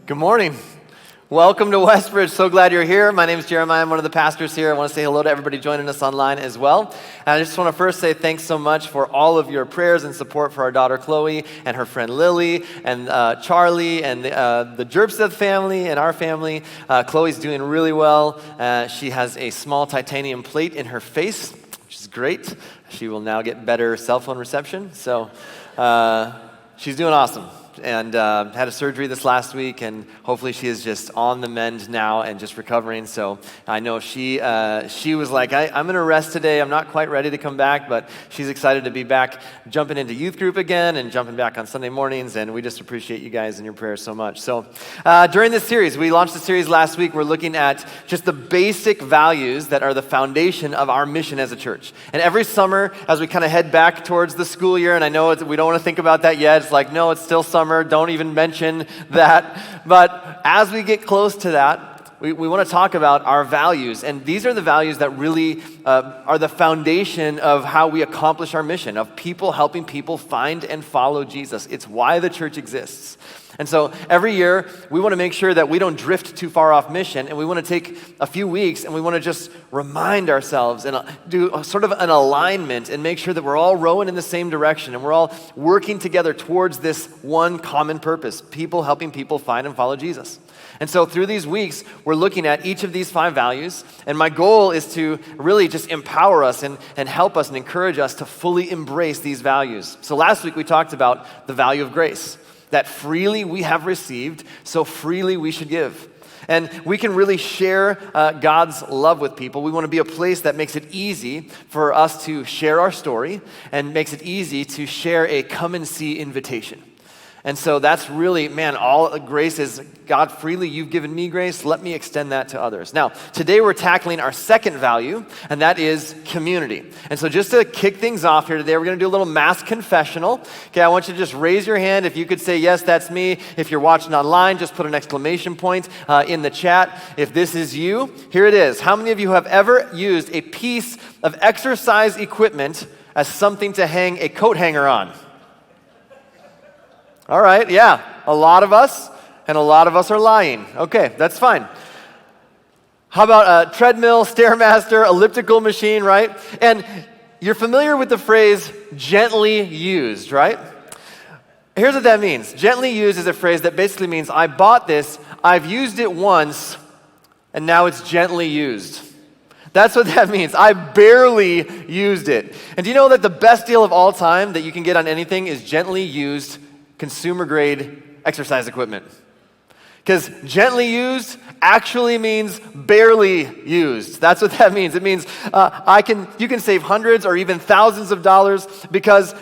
Good morning. Welcome to Westbridge. So glad you're here. My name is Jeremiah. I'm one of the pastors here. I want to say hello to everybody joining us online as well. And I just want to first say thanks so much for all of your prayers and support for our daughter Chloe and her friend Lily and Charlie and the Jerbseth family and our family. Chloe's doing really well. She has a small titanium plate in her face, which is great. She will now get better cell phone reception. So she's doing awesome. And had a surgery this last week, and hopefully she is just on the mend now and just recovering. So I know she was like, I'm going to rest today. I'm not quite ready to come back, but she's excited to be back jumping into youth group again and jumping back on Sunday mornings, and we just appreciate you guys and your prayers so much. So during this series, we launched the series last week. We're looking at just the basic values that are the foundation of our mission as a church. And every summer, as we kind of head back towards the school year, and I know we don't want to think about that yet. It's like, no, it's still summer. Don't even mention that. But as we get close to that, we want to talk about our values. And these are the values that really are the foundation of how we accomplish our mission, of people helping people find and follow Jesus. It's why the church exists. And so every year, we want to make sure that we don't drift too far off mission, and we want to take a few weeks and we want to just remind ourselves and do sort of an alignment and make sure that we're all rowing in the same direction and we're all working together towards this one common purpose, people helping people find and follow Jesus. And so through these weeks, we're looking at each of these 5 values, and my goal is to really just empower us and help us and encourage us to fully embrace these values. So last week we talked about the value of grace, that freely we have received, so freely we should give. And we can really share God's love with people. We want to be a place that makes it easy for us to share our story and makes it easy to share a come and see invitation. And so that's really, all grace is, God, freely you've given me grace, let me extend that to others. Now, today we're tackling our second value, and that is community. And so just to kick things off here today, we're going to do a little mass confessional. Okay, I want you to just raise your hand if you could say, yes, that's me. If you're watching online, just put an exclamation point in the chat. If this is you, here it is. How many of you have ever used a piece of exercise equipment as something to hang a coat hanger on? All right, yeah, a lot of us, and a lot of us are lying. Okay, that's fine. How about a treadmill, Stairmaster, elliptical machine, right? And you're familiar with the phrase gently used, right? Here's what that means. Gently used is a phrase that basically means I bought this, I've used it once, and now it's gently used. That's what that means. I barely used it. And do you know that the best deal of all time that you can get on anything is gently used consumer-grade exercise equipment? Because gently used actually means barely used. That's what that means. It means you can save hundreds or even thousands of dollars because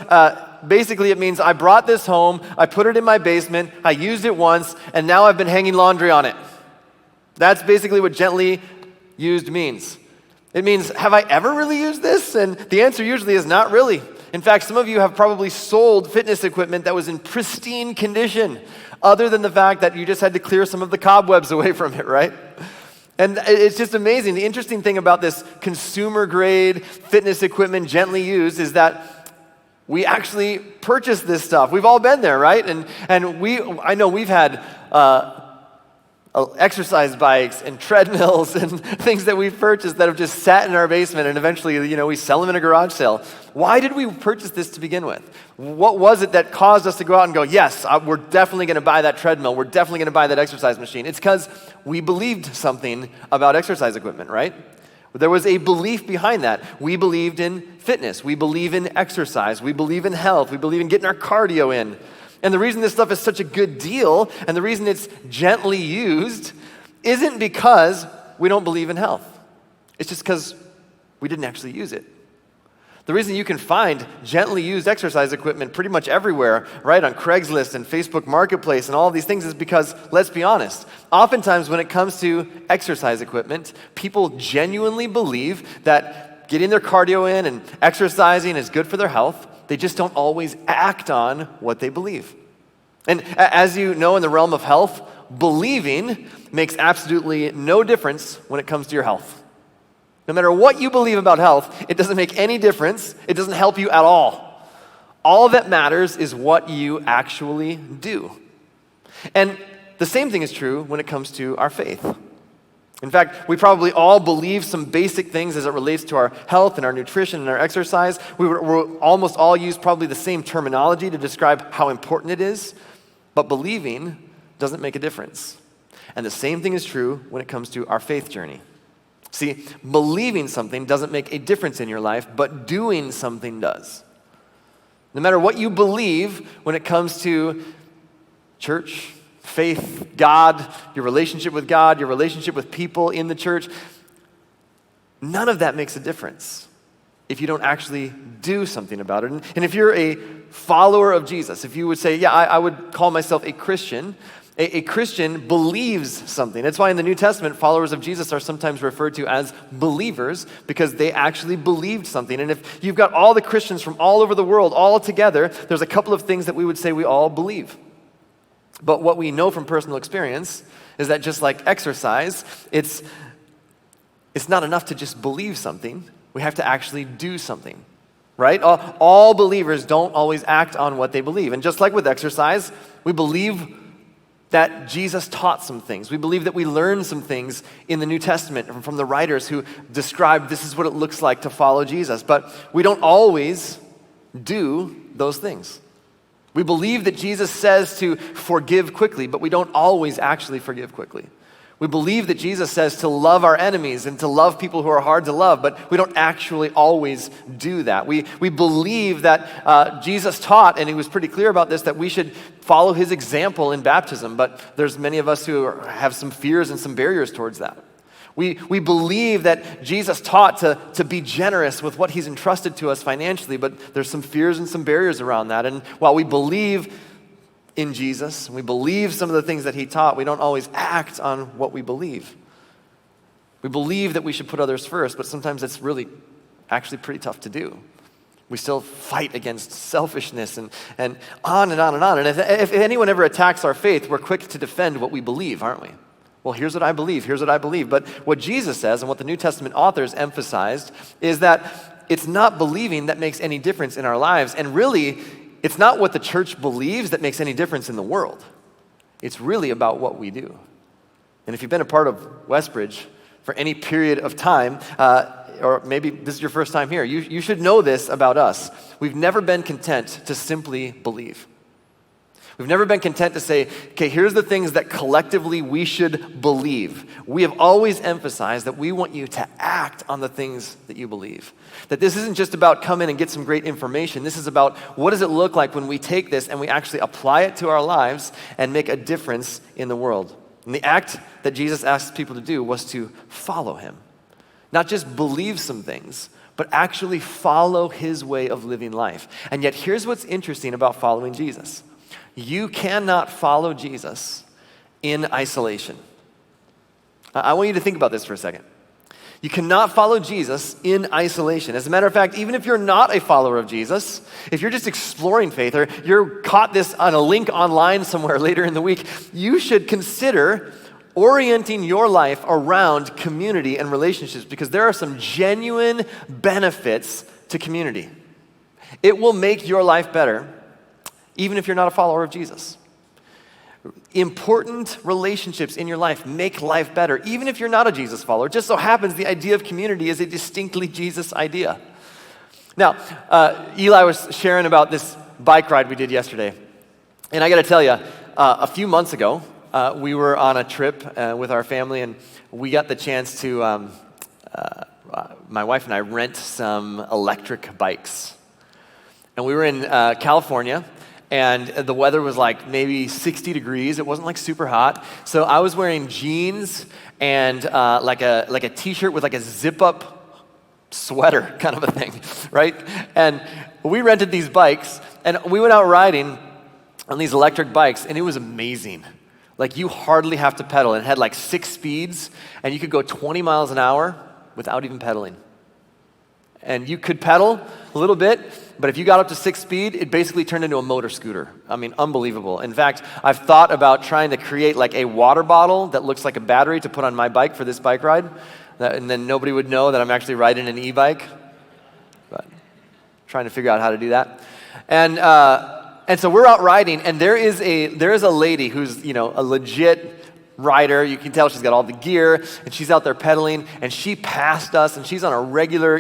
basically it means I brought this home, I put it in my basement, I used it once, and now I've been hanging laundry on it. That's basically what gently used means. It means, have I ever really used this? And the answer usually is not really. In fact, some of you have probably sold fitness equipment that was in pristine condition, other than the fact that you just had to clear some of the cobwebs away from it, right? And it's just amazing. The interesting thing about this consumer-grade fitness equipment gently used is that we actually purchase this stuff. We've all been there, right? And I know we've had exercise bikes and treadmills and things that we've purchased that have just sat in our basement, and eventually, we sell them in a garage sale. Why did we purchase this to begin with? What was it that caused us to go out and go, yes, we're definitely going to buy that treadmill. We're definitely going to buy that exercise machine. It's because we believed something about exercise equipment, right? There was a belief behind that. We believed in fitness. We believe in exercise. We believe in health. We believe in getting our cardio in. And the reason this stuff is such a good deal and the reason it's gently used isn't because we don't believe in health. It's just because we didn't actually use it. The reason you can find gently used exercise equipment pretty much everywhere, right, on Craigslist and Facebook Marketplace and all of these things is because, let's be honest, oftentimes when it comes to exercise equipment, people genuinely believe that getting their cardio in and exercising is good for their health. They just don't always act on what they believe. And as you know, in the realm of health, believing makes absolutely no difference when it comes to your health. No matter what you believe about health, it doesn't make any difference. It doesn't help you at all. All that matters is what you actually do. And the same thing is true when it comes to our faith. In fact, we probably all believe some basic things as it relates to our health and our nutrition and our exercise. We'll almost all use probably the same terminology to describe how important it is, but believing doesn't make a difference. And the same thing is true when it comes to our faith journey. See, believing something doesn't make a difference in your life, but doing something does. No matter what you believe when it comes to church, faith, God, your relationship with God, your relationship with people in the church, none of that makes a difference if you don't actually do something about it. And if you're a follower of Jesus, if you would say, yeah, I would call myself a Christian, a Christian believes something. That's why in the New Testament, followers of Jesus are sometimes referred to as believers because they actually believed something. And if you've got all the Christians from all over the world all together, there's a couple of things that we would say we all believe. But what we know from personal experience is that just like exercise, it's not enough to just believe something. We have to actually do something, right? All believers don't always act on what they believe. And just like with exercise, we believe that Jesus taught some things. We believe that we learned some things in the New Testament from the writers who described this is what it looks like to follow Jesus. But we don't always do those things. We believe that Jesus says to forgive quickly, but we don't always actually forgive quickly. We believe that Jesus says to love our enemies and to love people who are hard to love, but we don't actually always do that. We believe that Jesus taught, and he was pretty clear about this, that we should follow his example in baptism, but there's many of us who have some fears and some barriers towards that. We believe that Jesus taught to be generous with what he's entrusted to us financially, but there's some fears and some barriers around that. And while we believe in Jesus, we believe some of the things that he taught, we don't always act on what we believe. We believe that we should put others first, but sometimes it's really actually pretty tough to do. We still fight against selfishness and on and on and on. And if anyone ever attacks our faith, we're quick to defend what we believe, aren't we? Well, here's what I believe, here's what I believe. But what Jesus says and what the New Testament authors emphasized is that it's not believing that makes any difference in our lives. And really, it's not what the church believes that makes any difference in the world. It's really about what we do. And if you've been a part of Westbridge for any period of time, or maybe this is your first time here, you should know this about us. We've never been content to simply believe. We've never been content to say, okay, here's the things that collectively we should believe. We have always emphasized that we want you to act on the things that you believe. That this isn't just about come in and get some great information. This is about what does it look like when we take this and we actually apply it to our lives and make a difference in the world. And the act that Jesus asked people to do was to follow him. Not just believe some things, but actually follow his way of living life. And yet here's what's interesting about following Jesus. You cannot follow Jesus in isolation. I want you to think about this for a second. You cannot follow Jesus in isolation. As a matter of fact, even if you're not a follower of Jesus, if you're just exploring faith or you're caught this on a link online somewhere later in the week, you should consider orienting your life around community and relationships because there are some genuine benefits to community. It will make your life better even if you're not a follower of Jesus. Important relationships in your life make life better, even if you're not a Jesus follower. It just so happens the idea of community is a distinctly Jesus idea. Now, Eli was sharing about this bike ride we did yesterday. And I got to tell you, a few months ago, we were on a trip with our family, and we got the chance to, my wife and I, rent some electric bikes. And we were in California, and the weather was like maybe 60 degrees. It wasn't like super hot. So I was wearing jeans and like a t-shirt with like a zip-up sweater kind of a thing, right? And we rented these bikes, and we went out riding on these electric bikes, and it was amazing. Like you hardly have to pedal. It had like 6 speeds, and you could go 20 miles an hour without even pedaling. And you could pedal a little bit, but if you got up to 6 speed, it basically turned into a motor scooter. I mean, unbelievable. In fact, I've thought about trying to create like a water bottle that looks like a battery to put on my bike for this bike ride, and then nobody would know that I'm actually riding an e-bike. But trying to figure out how to do that. And And so we're out riding, and there is a lady who's, a legit rider. You can tell she's got all the gear, and she's out there pedaling, and she passed us, and she's on a regular,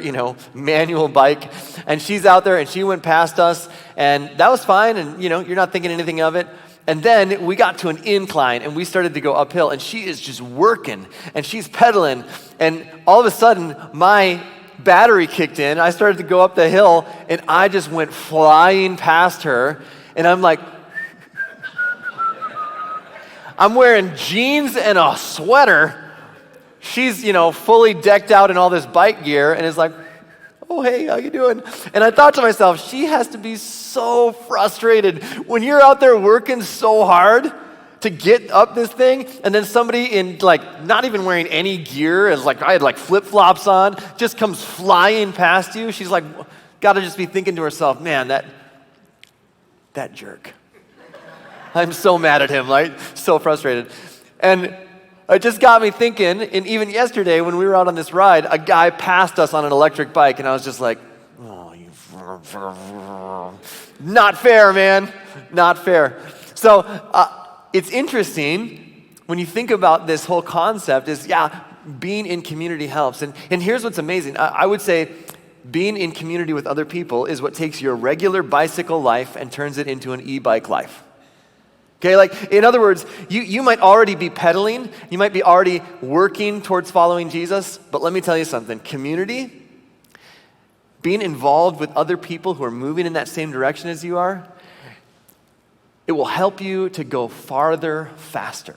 manual bike, and she's out there, and she went past us, and that was fine, and, you're not thinking anything of it. And then we got to an incline, and we started to go uphill, and she is just working, and she's pedaling, and all of a sudden, my battery kicked in. I started to go up the hill, and I just went flying past her, and I'm like, I'm wearing jeans and a sweater. She's, fully decked out in all this bike gear and is like, oh, hey, how you doing? And I thought to myself, she has to be so frustrated when you're out there working so hard to get up this thing, and then somebody in not even wearing any gear, as I had flip-flops on, just comes flying past you. She's got to just be thinking to herself, man, that jerk. I'm so mad at him, so frustrated. And it just got me thinking, and even yesterday when we were out on this ride, a guy passed us on an electric bike, and I was just like, oh, not fair, man, not fair. So it's interesting when you think about this whole concept is, being in community helps. And here's what's amazing. I would say being in community with other people is what takes your regular bicycle life and turns it into an e-bike life. Okay, in other words, you might already be pedaling, you might be already working towards following Jesus, but let me tell you something, community, being involved with other people who are moving in that same direction as you are, it will help you to go farther, faster.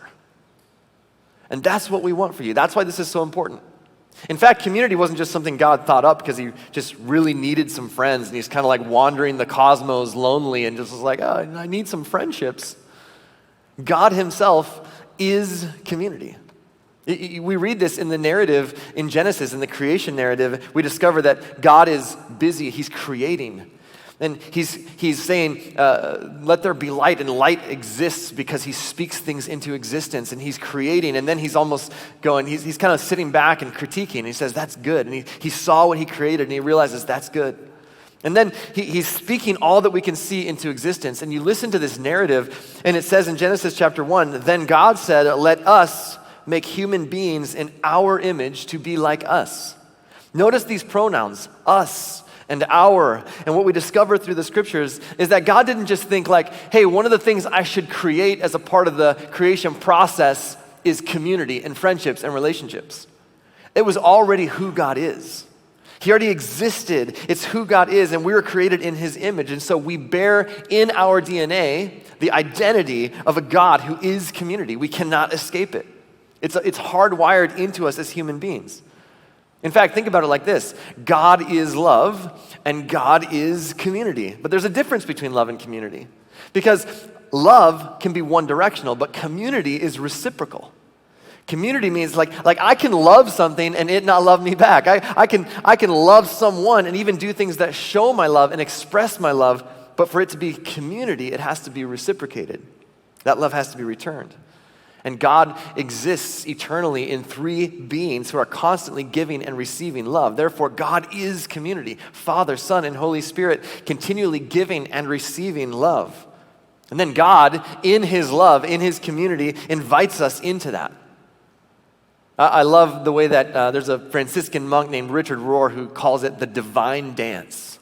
And that's what we want for you. That's why this is so important. In fact, community wasn't just something God thought up because he just really needed some friends, and he's kind of wandering the cosmos lonely and just was like, oh, I need some friendships. God himself is community. We read this in the narrative in Genesis, in the creation narrative. We discover that God is busy. He's creating. And he's saying, let there be light, and light exists because he speaks things into existence, and he's creating. And then he's almost going, he's kind of sitting back and critiquing. And he says, that's good. And he saw what he created, and he realizes that's good. And then he's speaking all that we can see into existence. And you listen to this narrative, and it says in Genesis chapter 1, then God said, let us make human beings in our image to be like us. Notice these pronouns, us and our. And what we discover through the scriptures is that God didn't just think hey, one of the things I should create as a part of the creation process is community and friendships and relationships. It was already who God is. He already existed. It's who God is, and we were created in his image. And so we bear in our DNA the identity of a God who is community. We cannot escape it. It's hardwired into us as human beings. In fact, think about it like this. God is love, and God is community. But there's a difference between love and community. Because love can be one-directional, but community is reciprocal. Community means I can love something and it not love me back. I can love someone and even do things that show my love and express my love, but for it to be community, it has to be reciprocated. That love has to be returned. And God exists eternally in three beings who are constantly giving and receiving love. Therefore, God is community. Father, Son, and Holy Spirit continually giving and receiving love. And then God, in his love, in his community, invites us into that. I love the way that there's a Franciscan monk named Richard Rohr who calls it the divine dance.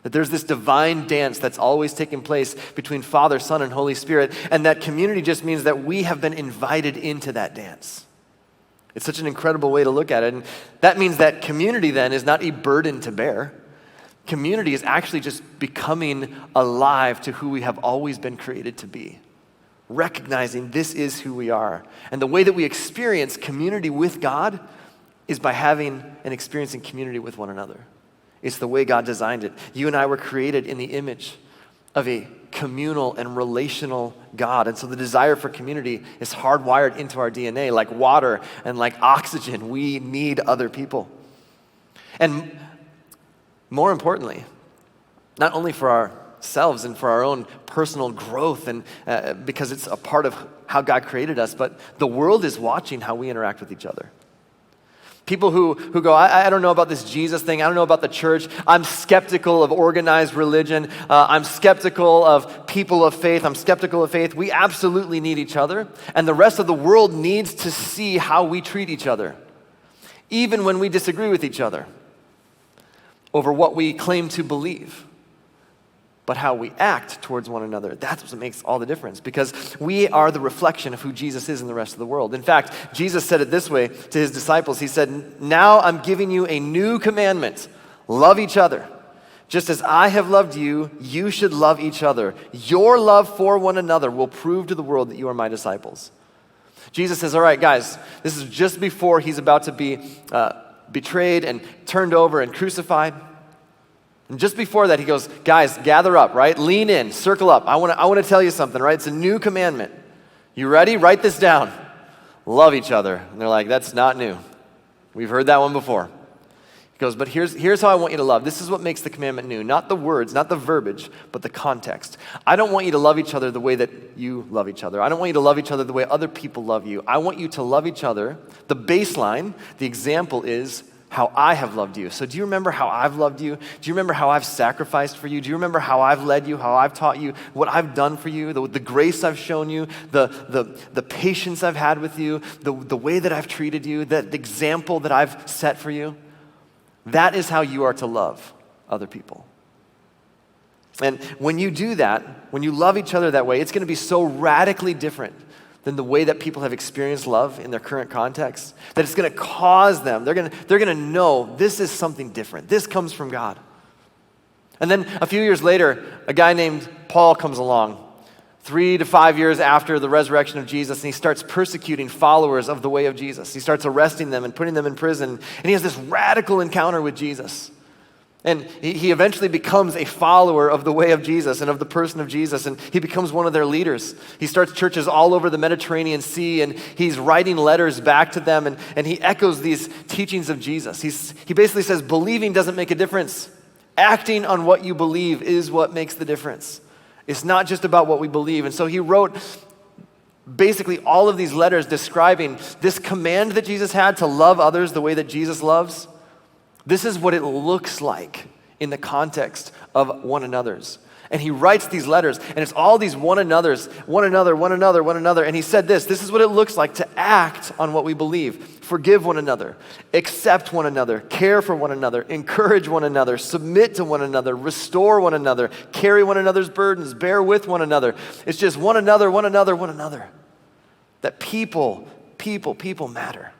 That there's this divine dance that's always taking place between Father, Son, and Holy Spirit, and that community just means that we have been invited into that dance. It's such an incredible way to look at it, and that means that community then is not a burden to bear. Community is actually just becoming alive to who we have always been created to be. Recognizing this is who we are. And the way that we experience community with God is by having and experiencing community with one another. It's the way God designed it. You and I were created in the image of a communal and relational God. And so the desire for community is hardwired into our DNA, like water and like oxygen. We need other people. And more importantly, not only for ourselves and for our own personal growth and because it's a part of how God created us, but the world is watching how we interact with each other. People who go, I don't know about this Jesus thing. I don't know about the church. I'm skeptical of organized religion. I'm skeptical of people of faith. I'm skeptical of faith. We absolutely need each other. And the rest of the world needs to see how we treat each other, even when we disagree with each other over what we claim to believe. But how we act towards one another, that's what makes all the difference, because we are the reflection of who Jesus is in the rest of the world. In fact, Jesus said it this way to his disciples. He said, now I'm giving you a new commandment. Love each other. Just as I have loved you, you should love each other. Your love for one another will prove to the world that you are my disciples. Jesus says, all right, guys, this is just before he's about to be betrayed and turned over and crucified. And just before that, he goes, guys, gather up, right? Lean in, circle up. I want to tell you something, right? It's a new commandment. You ready? Write this down. Love each other. And they're like, that's not new. We've heard that one before. He goes, but here's how I want you to love. This is what makes the commandment new. Not the words, not the verbiage, but the context. I don't want you to love each other the way that you love each other. I don't want you to love each other the way other people love you. I want you to love each other. The baseline, the example is how I have loved you. So do you remember how I've loved you? Do you remember how I've sacrificed for you? Do you remember how I've led you, how I've taught you, what I've done for you, the grace I've shown you, the patience I've had with you, the way that I've treated you, the example that I've set for you? That is how you are to love other people. And when you do that, when you love each other that way, it's going to be so radically different than the way that people have experienced love in their current context, that it's going to cause them, they're going to know this is something different. This comes from God. And then a few years later, a guy named Paul comes along, 3 to 5 years after the resurrection of Jesus, and he starts persecuting followers of the way of Jesus. He starts arresting them and putting them in prison, and he has this radical encounter with Jesus. And he eventually becomes a follower of the way of Jesus and of the person of Jesus, and he becomes one of their leaders. He starts churches all over the Mediterranean Sea, and he's writing letters back to them, and he echoes these teachings of Jesus. He basically says, believing doesn't make a difference. Acting on what you believe is what makes the difference. It's not just about what we believe. And so he wrote basically all of these letters describing this command that Jesus had to love others the way that Jesus loves. This is what it looks like in the context of one another's. And he writes these letters, and it's all these one another's, one another. And he said this is what it looks like to act on what we believe. Forgive one another, accept one another, care for one another, encourage one another, submit to one another, restore one another, carry one another's burdens, bear with one another. It's just one another. That people matter.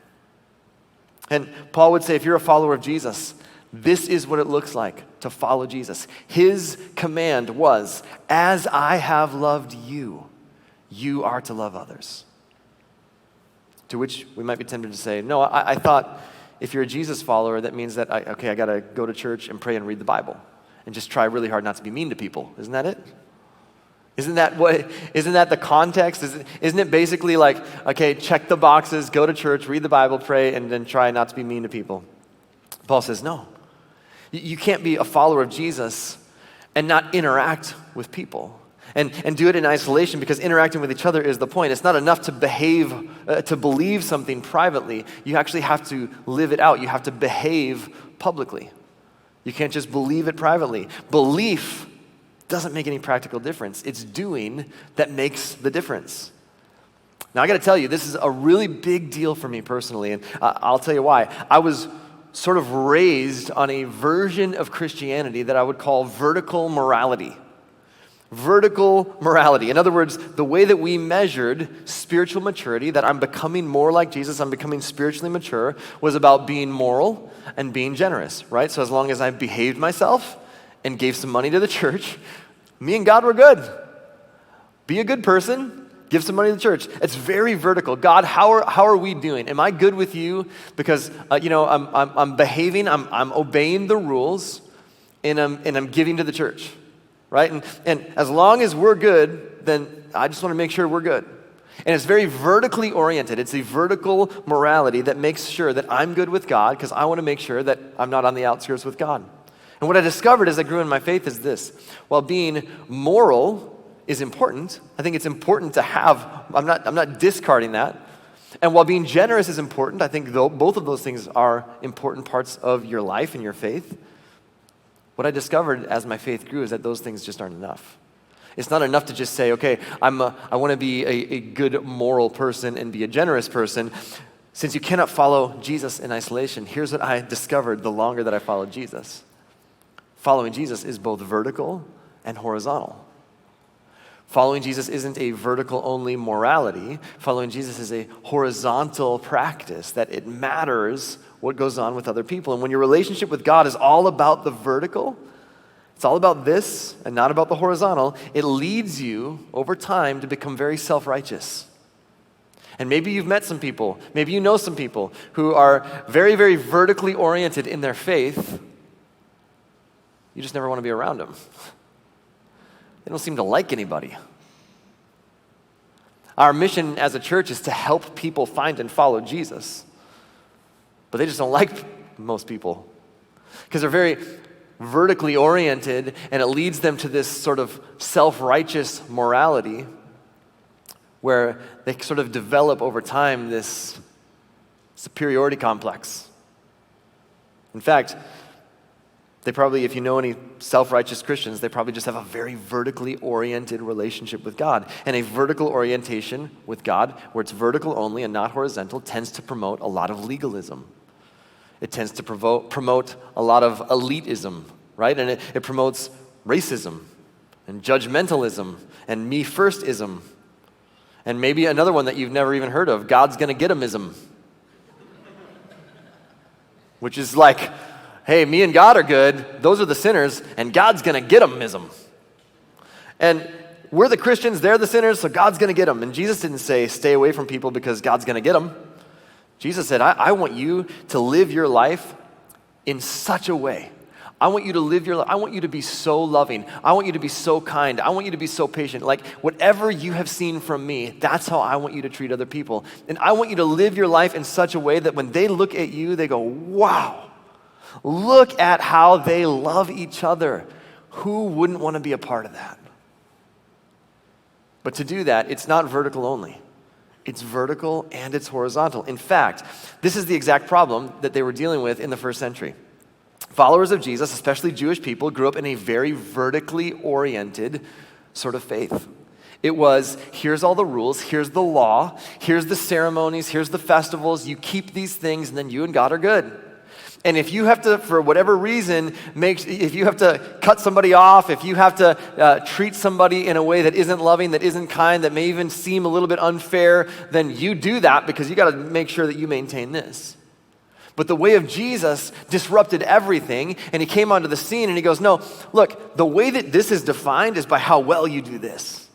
And Paul would say, if you're a follower of Jesus, this is what it looks like to follow Jesus. His command was, as I have loved you, you are to love others. To which we might be tempted to say, no, I thought if you're a Jesus follower, that means that, I got to go to church and pray and read the Bible and just try really hard not to be mean to people. Isn't that it? Isn't that the context? Isn't it basically like, okay, check the boxes, go to church, read the Bible, pray, and then try not to be mean to people? Paul says, no. You can't be a follower of Jesus and not interact with people. And do it in isolation, because interacting with each other is the point. It's not enough to to believe something privately. You actually have to live it out. You have to behave publicly. You can't just believe it privately. Belief doesn't make any practical difference. It's doing that makes the difference. Now, I got to tell you, this is a really big deal for me personally, and I'll tell you why. I was sort of raised on a version of Christianity that I would call vertical morality. Vertical morality. In other words, the way that we measured spiritual maturity, that I'm becoming more like Jesus, I'm becoming spiritually mature, was about being moral and being generous, right? So as long as I behaved myself and gave some money to the church, me and God were good. Be a good person, give some money to the church. It's very vertical. God, how are we doing? Am I good with you? Because I'm behaving, I'm obeying the rules, and I'm giving to the church, right? And as long as we're good, then I just want to make sure we're good. And it's very vertically oriented. It's a vertical morality that makes sure that I'm good with God, because I want to make sure that I'm not on the outskirts with God. And what I discovered as I grew in my faith is this: while being moral is important, I think it's important to have, I'm not discarding that, And while being generous is important, I think both of those things are important parts of your life and your faith. What I discovered as my faith grew is that those things just aren't enough. It's not enough to just say, okay, I want to be a good moral person and be a generous person. Since you cannot follow Jesus in isolation, here's what I discovered the longer that I followed Jesus. Following Jesus is both vertical and horizontal. Following Jesus isn't a vertical-only morality. Following Jesus is a horizontal practice, that it matters what goes on with other people. And when your relationship with God is all about the vertical, it's all about this and not about the horizontal, it leads you over time to become very self-righteous. And maybe you've met some people, maybe you know some people who are very, very vertically oriented in their faith. You just never want to be around them. They don't seem to like anybody. Our mission as a church is to help people find and follow Jesus. But they just don't like most people because they're very vertically oriented, and it leads them to this sort of self-righteous morality where they sort of develop over time this superiority complex. In fact, they probably, if you know any self-righteous Christians, they probably just have a very vertically oriented relationship with God. And a vertical orientation with God, where it's vertical only and not horizontal, tends to promote a lot of legalism. It tends to promote a lot of elitism, right? And it promotes racism and judgmentalism and me-firstism. And maybe another one that you've never even heard of, God's gonna get 'emism. Which is like, hey, me and God are good, those are the sinners, and God's gonna get 'emism. And we're the Christians, they're the sinners, so God's gonna get them. And Jesus didn't say, stay away from people because God's gonna get them. Jesus said, I want you to live your life in such a way. I want you to live your life. I want you to be so loving. I want you to be so kind. I want you to be so patient. Like whatever you have seen from me, that's how I want you to treat other people. And I want you to live your life in such a way that when they look at you, they go, wow, look at how they love each other. Who wouldn't want to be a part of that? But to do that, it's not vertical only. It's vertical and it's horizontal. In fact, this is the exact problem that they were dealing with in the first century. Followers of Jesus, especially Jewish people, grew up in a very vertically oriented sort of faith. It was, here's all the rules, here's the law, here's the ceremonies, here's the festivals, you keep these things, and then you and God are good. And if you have to, for whatever reason, if you have to cut somebody off, if you have to treat somebody in a way that isn't loving, that isn't kind, that may even seem a little bit unfair, then you do that because you got to make sure that you maintain this. But the way of Jesus disrupted everything, and he came onto the scene and he goes, no, look, the way that this is defined is by how well you do this.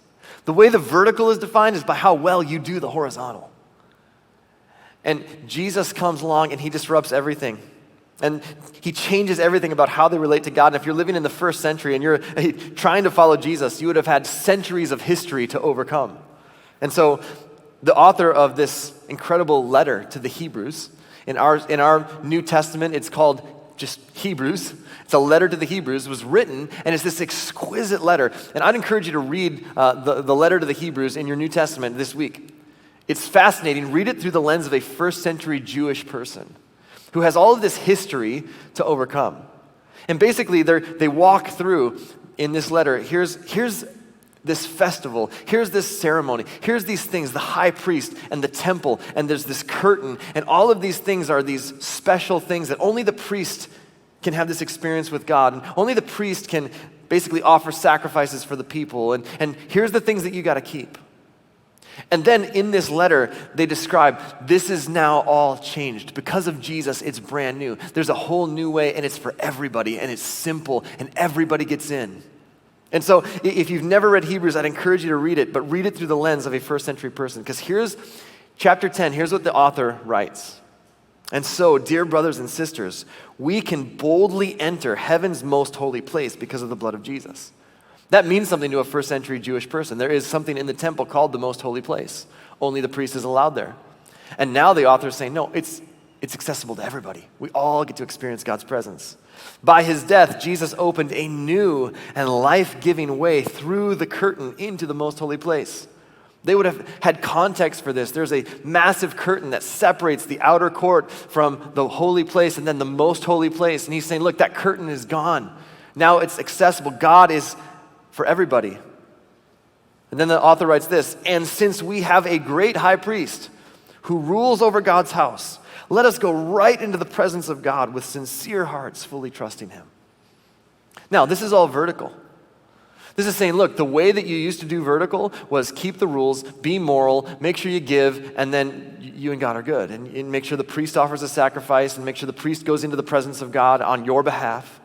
The way the vertical is defined is by how well you do the horizontal. And Jesus comes along and he disrupts everything. And he changes everything about how they relate to God. And if you're living in the first century and you're trying to follow Jesus, you would have had centuries of history to overcome. And so the author of this incredible letter to the Hebrews, in our New Testament, it's called just Hebrews. It's a letter to the Hebrews, was written, and it's this exquisite letter. And I'd encourage you to read the letter to the Hebrews in your New Testament this week. It's fascinating. Read it through the lens of a first century Jewish person who has all of this history to overcome. And basically, they walk through in this letter, here's this festival, here's this ceremony, here's these things, the high priest and the temple, and there's this curtain, and all of these things are these special things that only the priest can have this experience with God, and only the priest can basically offer sacrifices for the people, and here's the things that you got to keep. And then in this letter, they describe this is now all changed. Because of Jesus, it's brand new. There's a whole new way, and it's for everybody, and it's simple, and everybody gets in. And so if you've never read Hebrews, I'd encourage you to read it, but read it through the lens of a first century person. Because here's chapter 10, here's what the author writes. And so, dear brothers and sisters, we can boldly enter heaven's most holy place because of the blood of Jesus. That means something to a first century Jewish person. There is something in the temple called the most holy place. Only the priest is allowed there. And now the author is saying, no, it's accessible to everybody. We all get to experience God's presence. By his death, Jesus opened a new and life-giving way through the curtain into the most holy place. They would have had context for this. There's a massive curtain that separates the outer court from the holy place and then the most holy place. And he's saying, look, that curtain is gone. Now it's accessible. God is for everybody. And then the author writes this, and since we have a great high priest who rules over God's house, let us go right into the presence of God with sincere hearts, fully trusting him. Now, this is all vertical. This is saying, look, the way that you used to do vertical was keep the rules, be moral, make sure you give, and then you and God are good. And make sure the priest offers a sacrifice, and make sure the priest goes into the presence of God on your behalf.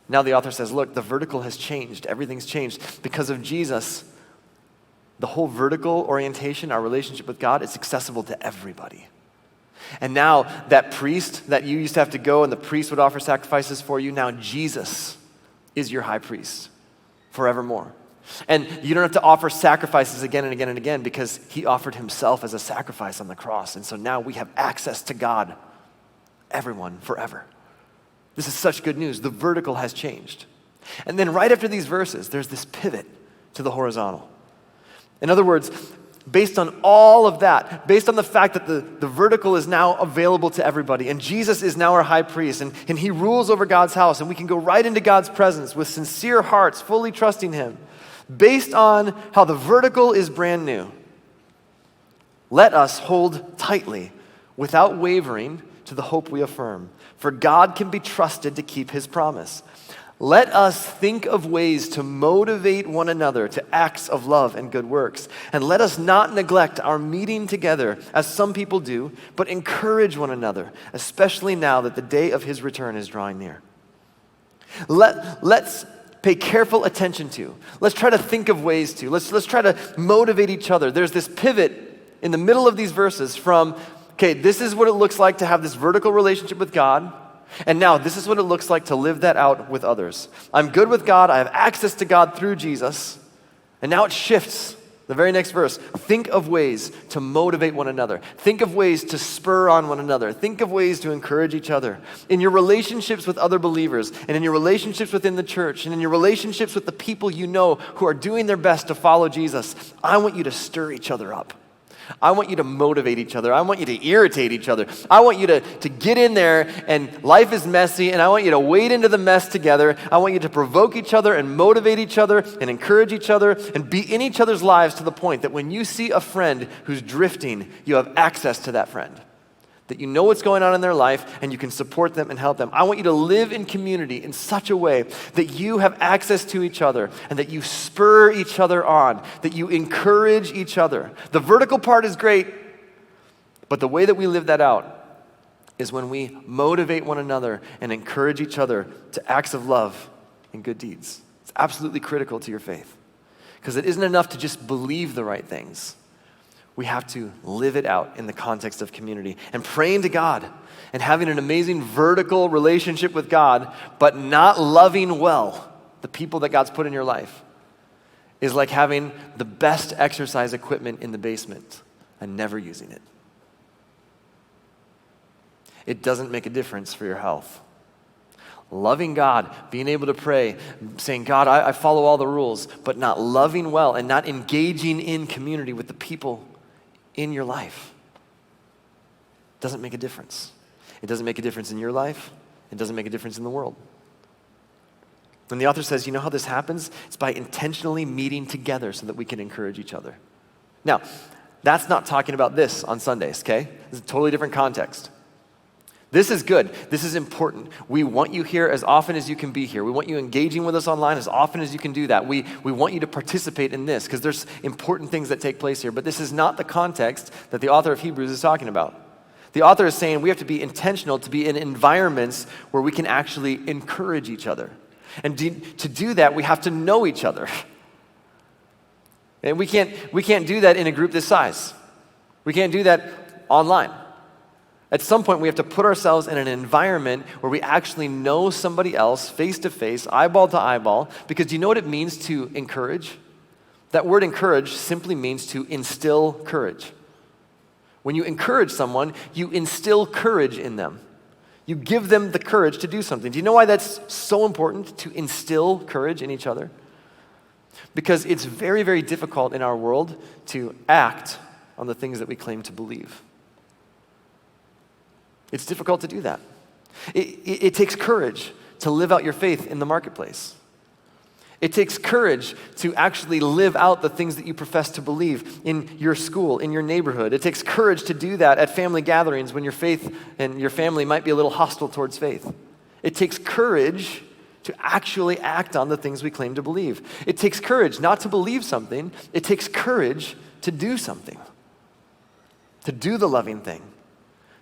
Now the author says, look, the vertical has changed. Everything's changed. Because of Jesus, the whole vertical orientation, our relationship with God, is accessible to everybody. And now that priest that you used to have to go and the priest would offer sacrifices for you, now Jesus is your high priest forevermore. And you don't have to offer sacrifices again and again and again because he offered himself as a sacrifice on the cross. And so now we have access to God, everyone, forever. This is such good news. The vertical has changed. And then right after these verses, there's this pivot to the horizontal. In other words, based on all of that, based on the fact that the vertical is now available to everybody, and Jesus is now our high priest, and he rules over God's house, and we can go right into God's presence with sincere hearts, fully trusting him. Based on how the vertical is brand new, let us hold tightly, without wavering, to the hope we affirm. For God can be trusted to keep his promise. Let us think of ways to motivate one another to acts of love and good works. And let us not neglect our meeting together, as some people do, but encourage one another, especially now that the day of his return is drawing near. Let's pay careful attention to. Let's try to think of ways to. Let's try to motivate each other. There's this pivot in the middle of these verses from, okay, this is what it looks like to have this vertical relationship with God. And now this is what it looks like to live that out with others. I'm good with God. I have access to God through Jesus. And now it shifts. The very next verse. Think of ways to motivate one another. Think of ways to spur on one another. Think of ways to encourage each other. In your relationships with other believers, and in your relationships within the church, and in your relationships with the people you know who are doing their best to follow Jesus, I want you to stir each other up. I want you to motivate each other. I want you to irritate each other. I want you to get in there, and life is messy, and I want you to wade into the mess together. I want you to provoke each other and motivate each other and encourage each other and be in each other's lives to the point that when you see a friend who's drifting, you have access to that friend. That you know what's going on in their life and you can support them and help them. I want you to live in community in such a way that you have access to each other and that you spur each other on, that you encourage each other. The vertical part is great, but the way that we live that out is when we motivate one another and encourage each other to acts of love and good deeds. It's absolutely critical to your faith because it isn't enough to just believe the right things. We have to live it out in the context of community and praying to God and having an amazing vertical relationship with God, but not loving well the people that God's put in your life is like having the best exercise equipment in the basement and never using it. It doesn't make a difference for your health. Loving God, being able to pray, saying, God, I follow all the rules, but not loving well and not engaging in community with the people in your life doesn't make a difference. It doesn't make a difference in your life. It doesn't make a difference in the world. And the author says, you know how this happens? It's by intentionally meeting together so that we can encourage each other. Now, that's not talking about this on Sundays, okay? This is a totally different context. This is good. This is important. We want you here as often as you can be here. We want you engaging with us online as often as you can do that. We want you to participate in this because there's important things that take place here. But this is not the context that the author of Hebrews is talking about. The author is saying we have to be intentional to be in environments where we can actually encourage each other. And to do that, we have to know each other. And we can't do that in a group this size. We can't do that online. At some point, we have to put ourselves in an environment where we actually know somebody else face to face, eyeball to eyeball, because do you know what it means to encourage? That word encourage simply means to instill courage. When you encourage someone, you instill courage in them. You give them the courage to do something. Do you know why that's so important, to instill courage in each other? Because it's very, very difficult in our world to act on the things that we claim to believe. It's difficult to do that. It takes courage to live out your faith in the marketplace. It takes courage to actually live out the things that you profess to believe in your school, in your neighborhood. It takes courage to do that at family gatherings when your faith and your family might be a little hostile towards faith. It takes courage to actually act on the things we claim to believe. It takes courage not to believe something. It takes courage to do something, to do the loving thing,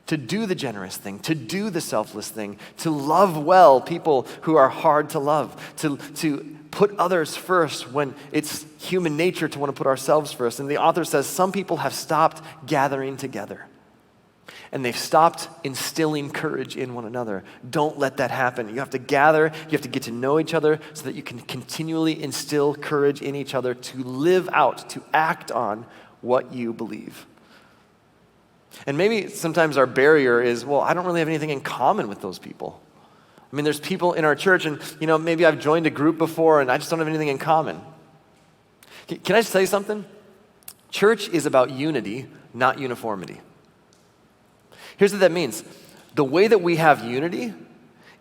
to do the generous thing, to do the selfless thing, to love well people who are hard to love, to put others first when it's human nature to want to put ourselves first. And the author says some people have stopped gathering together, and they've stopped instilling courage in one another. Don't let that happen. You have to gather, you have to get to know each other so that you can continually instill courage in each other to live out, to act on what you believe. And maybe sometimes our barrier is, well, I don't really have anything in common with those people. I mean, there's people in our church, and maybe I've joined a group before, and I just don't have anything in common. Can I just tell you something? Church is about unity, not uniformity. Here's what that means. The way that we have unity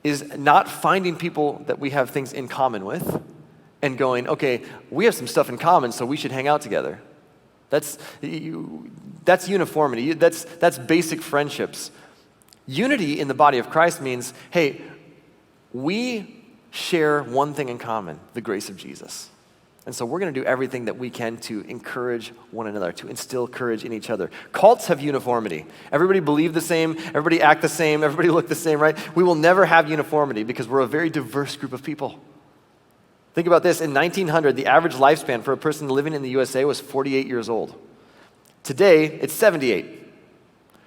is not finding people that we have things in common with and going, okay, we have some stuff in common, so we should hang out together. That's uniformity. That's basic friendships. Unity in the body of Christ means, hey, we share one thing in common, the grace of Jesus. And so we're going to do everything that we can to encourage one another, to instill courage in each other. Cults have uniformity. Everybody believe the same, everybody act the same, everybody look the same, right? We will never have uniformity because we're a very diverse group of people. Think about this. In 1900, the average lifespan for a person living in the USA was 48 years old. Today, it's 78.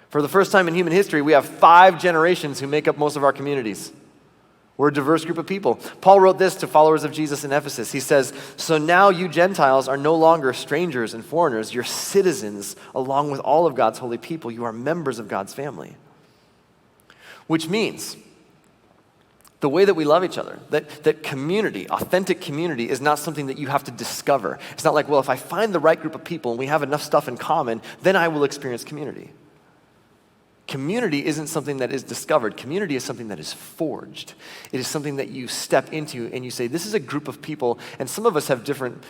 For the first time in human history, we have 5 generations who make up most of our communities. We're a diverse group of people. Paul wrote this to followers of Jesus in Ephesus. He says, "So now you Gentiles are no longer strangers and foreigners. You're citizens along with all of God's holy people. You are members of God's family." Which means the way that we love each other, that community, authentic community, is not something that you have to discover. It's not like, well, if I find the right group of people and we have enough stuff in common, then I will experience community. Community isn't something that is discovered. Community is something that is forged. It is something that you step into and you say, this is a group of people, and some of us have different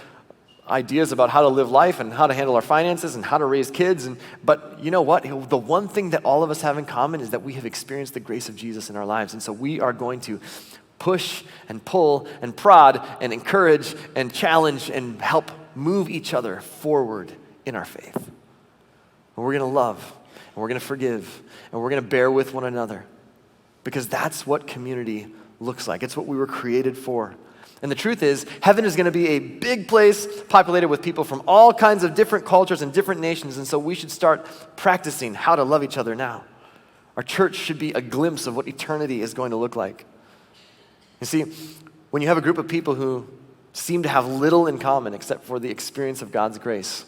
ideas about how to live life and how to handle our finances and how to raise kids. But you know what? The one thing that all of us have in common is that we have experienced the grace of Jesus in our lives. And so we are going to push and pull and prod and encourage and challenge and help move each other forward in our faith. And we're going to love, and we're going to forgive, and we're going to bear with one another, because that's what community looks like. It's what we were created for. And the truth is, heaven is going to be a big place populated with people from all kinds of different cultures and different nations, and so we should start practicing how to love each other now. Our church should be a glimpse of what eternity is going to look like. You see, when you have a group of people who seem to have little in common except for the experience of God's grace,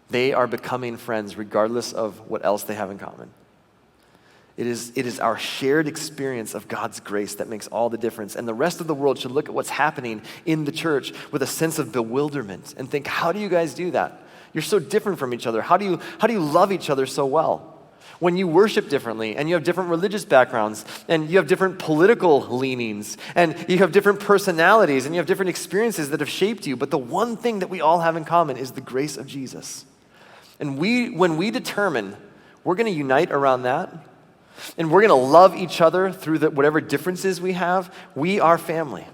they are becoming friends regardless of what else they have in common. It is our shared experience of God's grace that makes all the difference. And the rest of the world should look at what's happening in the church with a sense of bewilderment and think, how do you guys do that? You're so different from each other. How do you love each other so well? When you worship differently and you have different religious backgrounds and you have different political leanings and you have different personalities and you have different experiences that have shaped you, but the one thing that we all have in common is the grace of Jesus. And when we determine we're going to unite around that, and we're going to love each other through whatever differences we have, we are family.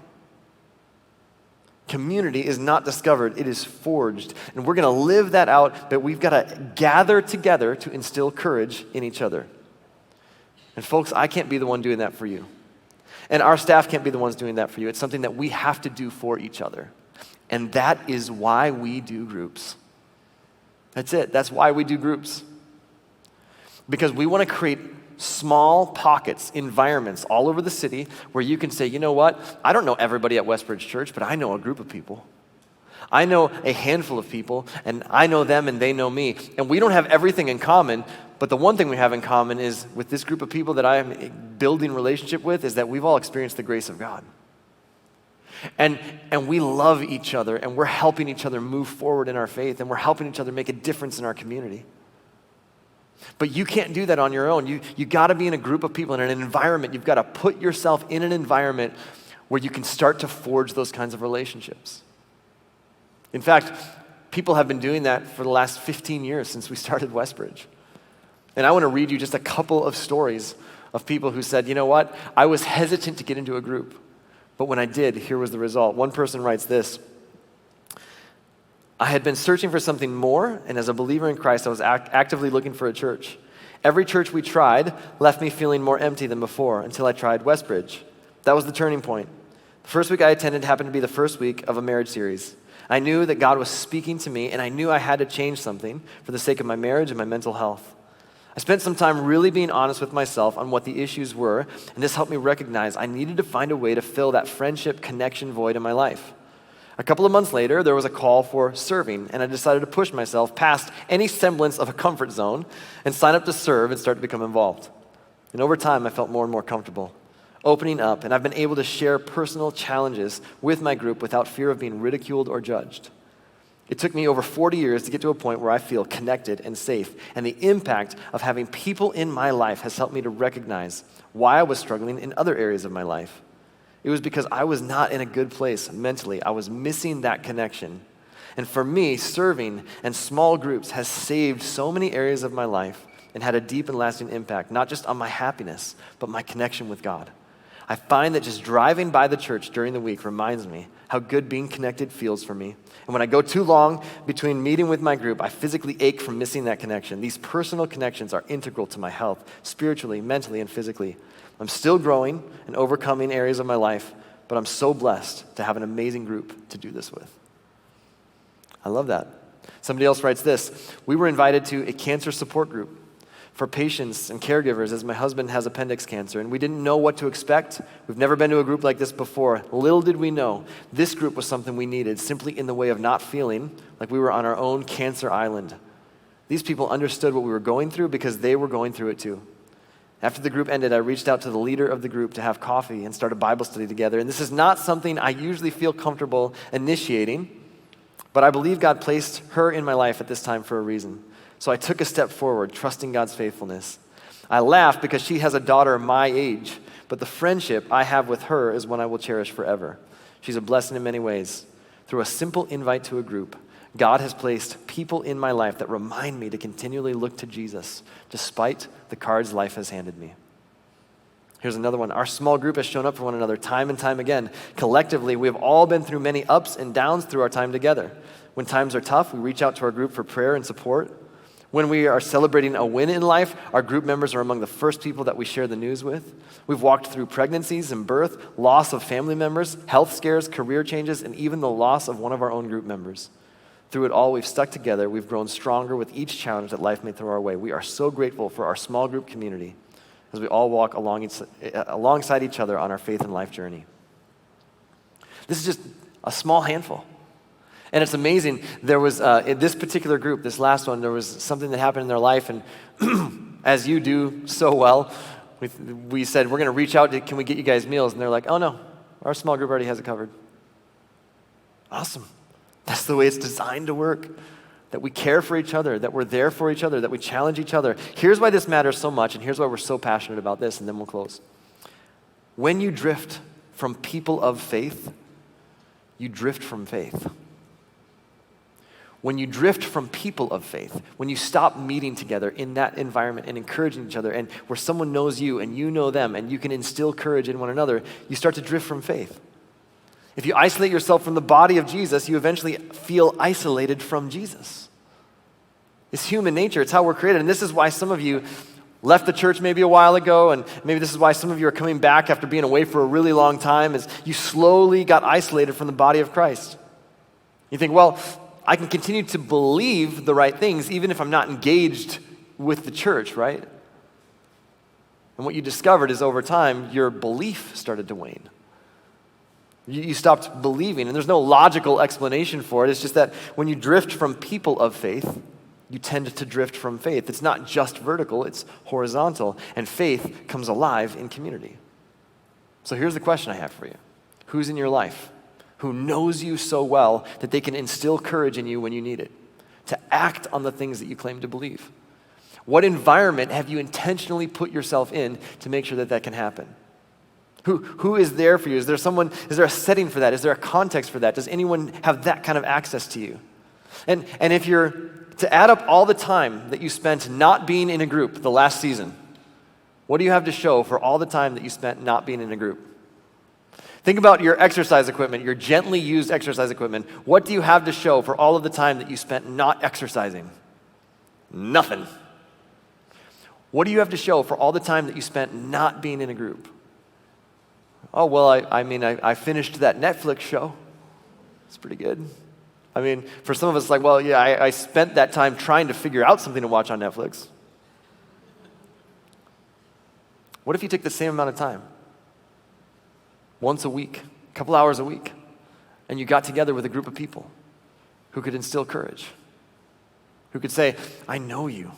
Community is not discovered, it is forged. And we're going to live that out, but we've got to gather together to instill courage in each other. And folks, I can't be the one doing that for you. And our staff can't be the ones doing that for you. It's something that we have to do for each other. And that is why we do groups. That's it. That's why we do groups. Because we want to create small pockets, environments all over the city where you can say, you know what? I don't know everybody at Westbridge Church, but I know a group of people. I know a handful of people, and I know them and they know me. And we don't have everything in common, but the one thing we have in common is with this group of people that I am building relationship with is that we've all experienced the grace of God. And we love each other, and we're helping each other move forward in our faith, and we're helping each other make a difference in our community. But you can't do that on your own. You got to be in a group of people, in an environment. You've got to put yourself in an environment where you can start to forge those kinds of relationships. In fact, people have been doing that for the last 15 years since we started Westbridge. And I want to read you just a couple of stories of people who said, you know what, I was hesitant to get into a group, but when I did, here was the result. One person writes this: I had been searching for something more, and as a believer in Christ, I was actively looking for a church. Every church we tried left me feeling more empty than before until I tried Westbridge. That was the turning point. The first week I attended happened to be the first week of a marriage series. I knew that God was speaking to me, and I knew I had to change something for the sake of my marriage and my mental health. I spent some time really being honest with myself on what the issues were, and this helped me recognize I needed to find a way to fill that friendship connection void in my life. A couple of months later, there was a call for serving, and I decided to push myself past any semblance of a comfort zone and sign up to serve and start to become involved. And over time, I felt more and more comfortable opening up, and I've been able to share personal challenges with my group without fear of being ridiculed or judged. It took me over 40 years to get to a point where I feel connected and safe, and the impact of having people in my life has helped me to recognize why I was struggling in other areas of my life. It was because I was not in a good place mentally. I was missing that connection. And for me, serving and small groups has saved so many areas of my life and had a deep and lasting impact, not just on my happiness, but my connection with God. I find that just driving by the church during the week reminds me how good being connected feels for me. And when I go too long between meeting with my group, I physically ache from missing that connection. These personal connections are integral to my health, spiritually, mentally, and physically. I'm still growing and overcoming areas of my life, but I'm so blessed to have an amazing group to do this with. I love that. Somebody else writes this: we were invited to a cancer support group for patients and caregivers as my husband has appendix cancer, and we didn't know what to expect. We've never been to a group like this before. Little did we know, this group was something we needed, simply in the way of not feeling like we were on our own cancer island. These people understood what we were going through because they were going through it too. After the group ended, I reached out to the leader of the group to have coffee and start a Bible study together. And this is not something I usually feel comfortable initiating, but I believe God placed her in my life at this time for a reason. So I took a step forward, trusting God's faithfulness. I laugh because she has a daughter my age, but the friendship I have with her is one I will cherish forever. She's a blessing in many ways. Through a simple invite to a group, God has placed people in my life that remind me to continually look to Jesus, despite the cards life has handed me. Here's another one. Our small group has shown up for one another time and time again. Collectively, we have all been through many ups and downs through our time together. When times are tough, we reach out to our group for prayer and support. When we are celebrating a win in life, our group members are among the first people that we share the news with. We've walked through pregnancies and birth, loss of family members, health scares, career changes, and even the loss of one of our own group members. Through it all, we've stuck together. We've grown stronger with each challenge that life may throw our way. We are so grateful for our small group community as we all walk alongside each other on our faith and life journey. This is just a small handful. And it's amazing, there was, in this particular group, this last one, there was something that happened in their life, and as you do so well, we said, we're going to reach out, can we get you guys meals? And they're like, oh no, our small group already has it covered. Awesome. That's the way it's designed to work, that we care for each other, that we're there for each other, that we challenge each other. Here's why this matters so much, and here's why we're so passionate about this, and then we'll close. When you drift from people of faith, you drift from faith. When you drift from people of faith, when you stop meeting together in that environment and encouraging each other, and where someone knows you and you know them and you can instill courage in one another, you start to drift from faith. If you isolate yourself from the body of Jesus, you eventually feel isolated from Jesus. It's human nature. It's how we're created. And this is why some of you left the church maybe a while ago, and maybe this is why some of you are coming back after being away for a really long time, is you slowly got isolated from the body of Christ. You think, well, I can continue to believe the right things even if I'm not engaged with the church, right? And what you discovered is over time, your belief started to wane. You stopped believing, and there's no logical explanation for it. It's just that when you drift from people of faith, you tend to drift from faith. It's not just vertical, it's horizontal, and faith comes alive in community. So here's the question I have for you. Who's in your life? who knows you so well that they can instill courage in you when you need it, to act on the things that you claim to believe? What environment have you intentionally put yourself in to make sure that that can happen? Who is there for you? Is there a setting for that? Is there a context for that? Does anyone have that kind of access to you? And if you're to add up all the time that you spent not being in a group the last season, what do you have to show for all the time that you spent not being in a group? Think about your exercise equipment, your gently used exercise equipment. What do you have to show for all of the time that you spent not exercising? Nothing. What do you have to show for all the time that you spent not being in a group? Oh, well, I finished that Netflix show. It's pretty good. I mean, for some of us, it's like, well, yeah, I spent that time trying to figure out something to watch on Netflix. What if you took the same amount of time, once a week, a couple hours a week, and you got together with a group of people who could instill courage, who could say, I know you.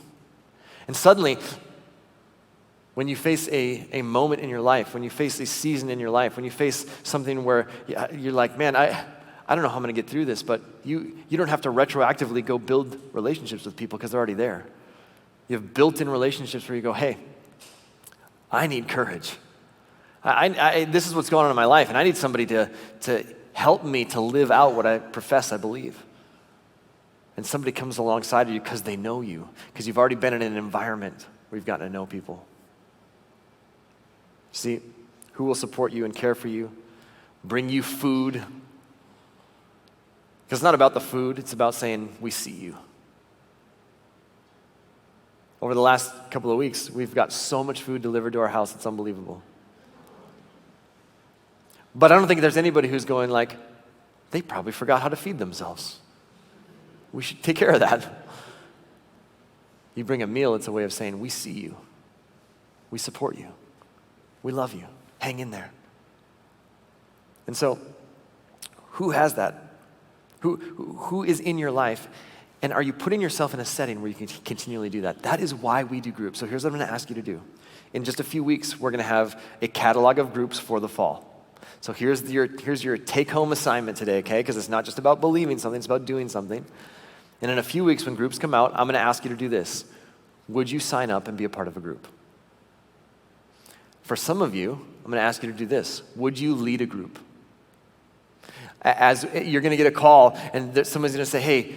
And suddenly, when you face a moment in your life, when you face a season in your life, when you face something where you're like, man, I don't know how I'm going to get through this, but you don't have to retroactively go build relationships with people because they're already there. You have built-in relationships where you go, hey, I need courage. This is what's going on in my life, and I need somebody to help me to live out what I profess I believe. And somebody comes alongside of you because they know you, because you've already been in an environment where you've gotten to know people. See, who will support you and care for you, bring you food? Because it's not about the food, it's about saying, we see you. Over the last couple of weeks, we've got so much food delivered to our house, it's unbelievable. But I don't think there's anybody who's going like, they probably forgot how to feed themselves. We should take care of that. You bring a meal, it's a way of saying, we see you. We support you. We love you. Hang in there. And so, who has that? Who is in your life? And are you putting yourself in a setting where you can continually do that? That is why we do groups. So here's what I'm going to ask you to do. In just a few weeks, we're going to have a catalog of groups for the fall. So here's your take-home assignment today, okay? Because it's not just about believing something, it's about doing something. And in a few weeks, when groups come out, I'm going to ask you to do this. Would you sign up and be a part of a group? For some of you, I'm going to ask you to do this. Would you lead a group? As you're going to get a call, and someone's going to say, hey,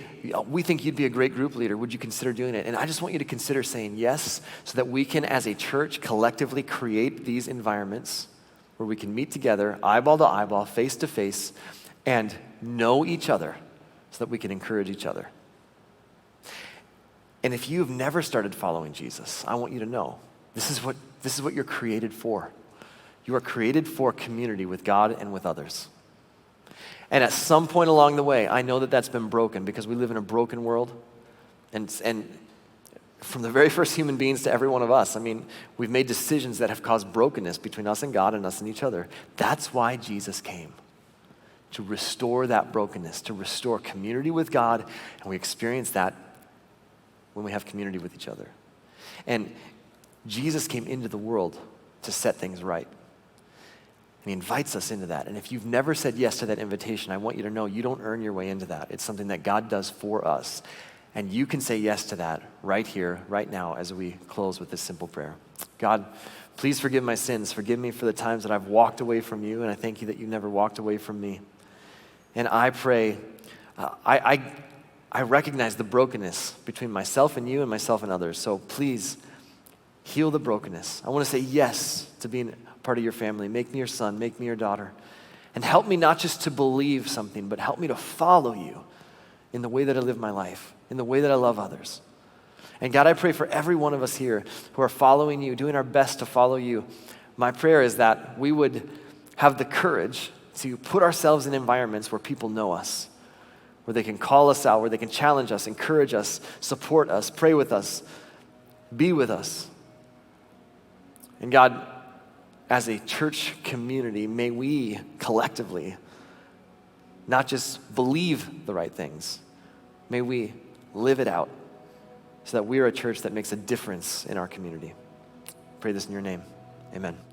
we think you'd be a great group leader. Would you consider doing it? And I just want you to consider saying yes, so that we can, as a church, collectively create these environments where we can meet together, eyeball to eyeball, face to face, and know each other so that we can encourage each other. And if you've never started following Jesus, I want you to know this is what you're created for. You are created for community with God and with others. And at some point along the way, I know that that's been broken because we live in a broken world. And from the very first human beings to every one of us, I mean, we've made decisions that have caused brokenness between us and God and us and each other. That's why Jesus came, to restore that brokenness, to restore community with God, and we experience that when we have community with each other. And Jesus came into the world to set things right. And he invites us into that. And if you've never said yes to that invitation, I want you to know you don't earn your way into that. It's something that God does for us. And you can say yes to that right here, right now, as we close with this simple prayer. God, please forgive my sins. Forgive me for the times that I've walked away from you, and I thank you that you never walked away from me. And I pray, I recognize the brokenness between myself and you and myself and others. So please heal the brokenness. I want to say yes to being part of your family. Make me your son, make me your daughter. And help me not just to believe something, but help me to follow you in the way that I live my life, in the way that I love others. And God, I pray for every one of us here who are following you, doing our best to follow you. My prayer is that we would have the courage to put ourselves in environments where people know us, where they can call us out, where they can challenge us, encourage us, support us, pray with us, be with us. And God, as a church community, may we collectively not just believe the right things, may we live it out so that we are a church that makes a difference in our community. Pray this in your name. Amen.